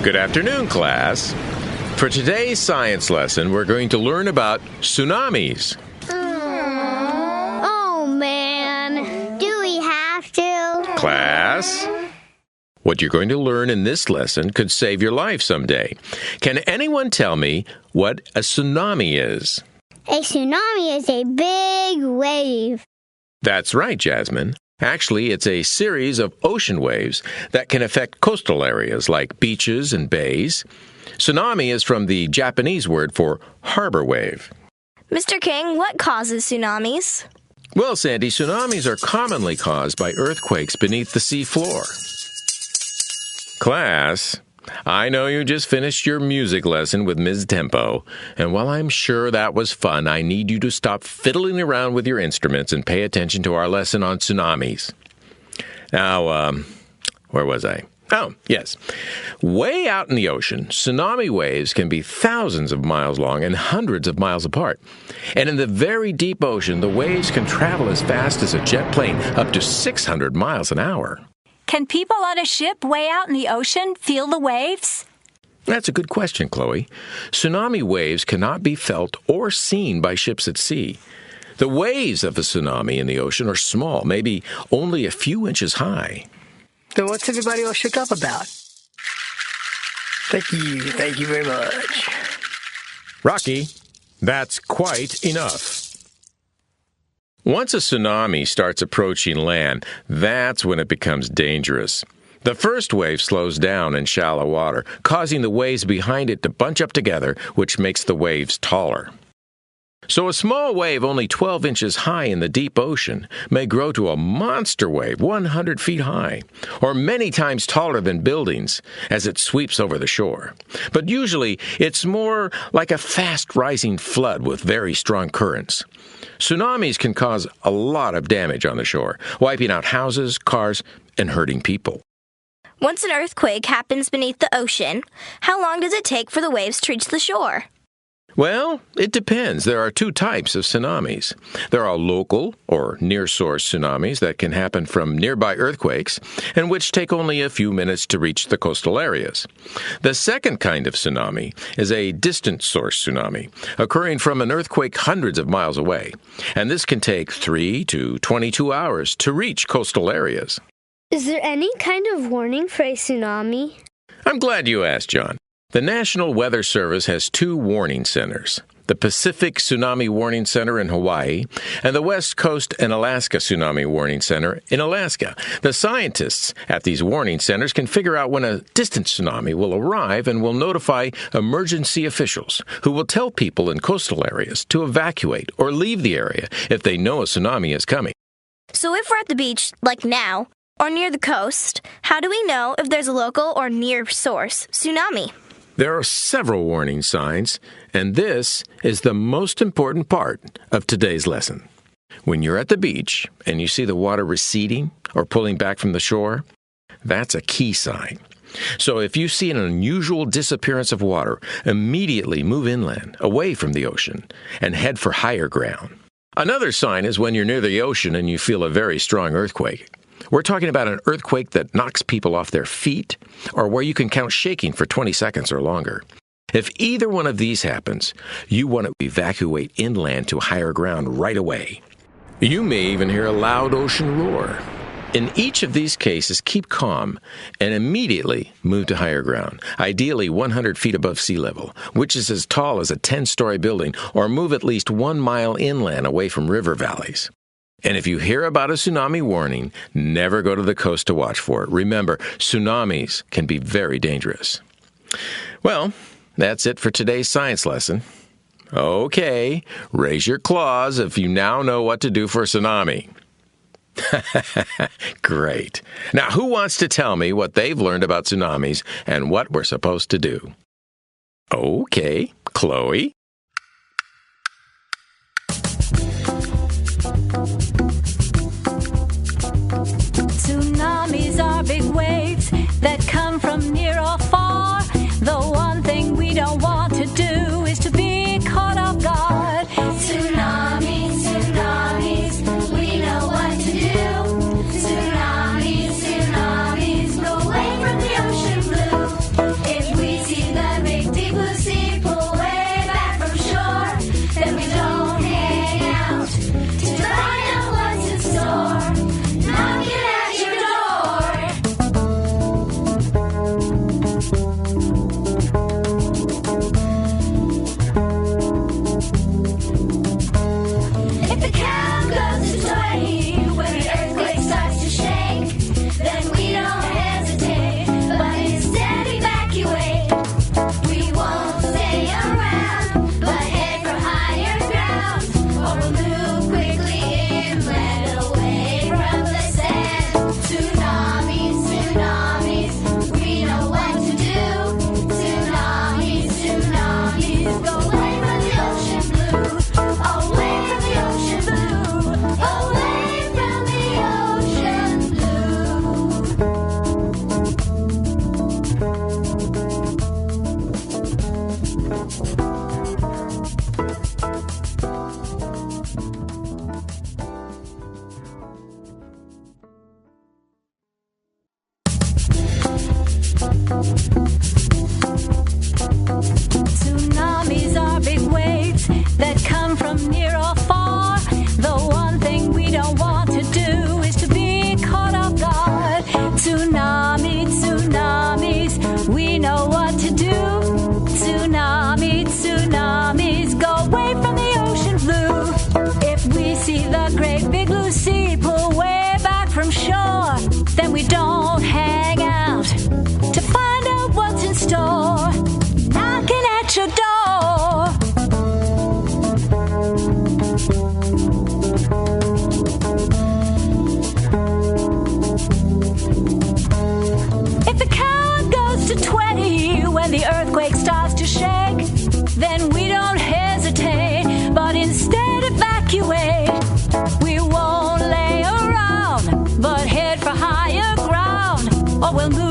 Good afternoon, class. For today's science lesson, we're going to learn about tsunamis. Oh, man. Do we have to? Class, what you're going to learn in this lesson could save your life someday. Can anyone tell me what a tsunami is? A tsunami is a big wave. That's right, Jasmine. Actually, it's a series of ocean waves that can affect coastal areas like beaches and bays. Tsunami is from the Japanese word for harbor wave. Mr. King, what causes tsunamis? Well, Sandy, tsunamis are commonly caused by earthquakes beneath the sea floor. Class, I know you just finished your music lesson with Ms. Tempo, and while I'm sure that was fun, I need you to stop fiddling around with your instruments and pay attention to our lesson on tsunamis. Now, where was I? Oh, yes. Way out in the ocean, tsunami waves can be thousands of miles long and hundreds of miles apart. And in the very deep ocean, the waves can travel as fast as a jet plane, up to 600 miles an hour. Can people on a ship way out in the ocean feel the waves? That's a good question, Chloe. Tsunami waves cannot be felt or seen by ships at sea. The waves of a tsunami in the ocean are small, maybe only a few inches high. So what's everybody all shook up about? Thank you very much. Rocky, that's quite enough. Once a tsunami starts approaching land, that's when it becomes dangerous. The first wave slows down in shallow water, causing the waves behind it to bunch up together, which makes the waves taller. So a small wave only 12 inches high in the deep ocean may grow to a monster wave 100 feet high, or many times taller than buildings as it sweeps over the shore. But usually it's more like a fast-rising flood with very strong currents. Tsunamis can cause a lot of damage on the shore, wiping out houses, cars, and hurting people. Once an earthquake happens beneath the ocean, how long does it take for the waves to reach the shore? Well, it depends. There are two types of tsunamis. There are local or near-source tsunamis that can happen from nearby earthquakes and which take only a few minutes to reach the coastal areas. The second kind of tsunami is a distant source tsunami, occurring from an earthquake hundreds of miles away, and this can take 3 to 22 hours to reach coastal areas. Is there any kind of warning for a tsunami? I'm glad you asked, John. The National Weather Service has two warning centers, the Pacific Tsunami Warning Center in Hawaii and the West Coast and Alaska Tsunami Warning Center in Alaska. The scientists at these warning centers can figure out when a distant tsunami will arrive and will notify emergency officials who will tell people in coastal areas to evacuate or leave the area if they know a tsunami is coming. So if we're at the beach, like now, or near the coast, how do we know if there's a local or near-source tsunami? There are several warning signs, and this is the most important part of today's lesson. When you're at the beach and you see the water receding or pulling back from the shore, that's a key sign. So if you see an unusual disappearance of water, immediately move inland, away from the ocean, and head for higher ground. Another sign is when you're near the ocean and you feel a very strong earthquake. We're talking about an earthquake that knocks people off their feet, or where you can count shaking for 20 seconds or longer. If either one of these happens, you want to evacuate inland to higher ground right away. You may even hear a loud ocean roar. In each of these cases, keep calm and immediately move to higher ground, ideally 100 feet above sea level, which is as tall as a 10-story building, or move at least 1 mile inland away from river valleys. And if you hear about a tsunami warning, never go to the coast to watch for it. Remember, tsunamis can be very dangerous. Well, that's it for today's science lesson. Okay, raise your claws if you now know what to do for a tsunami. Great. Now, who wants to tell me what they've learned about tsunamis and what we're supposed to do? Okay, Chloe. Tsunamis are big waves that come from near or far. The one thing we don't want to do is to be caught off guard. Tsunamis, tsunamis, we know what to do. Tsunamis, tsunamis, go away from the ocean blue. It or we'll move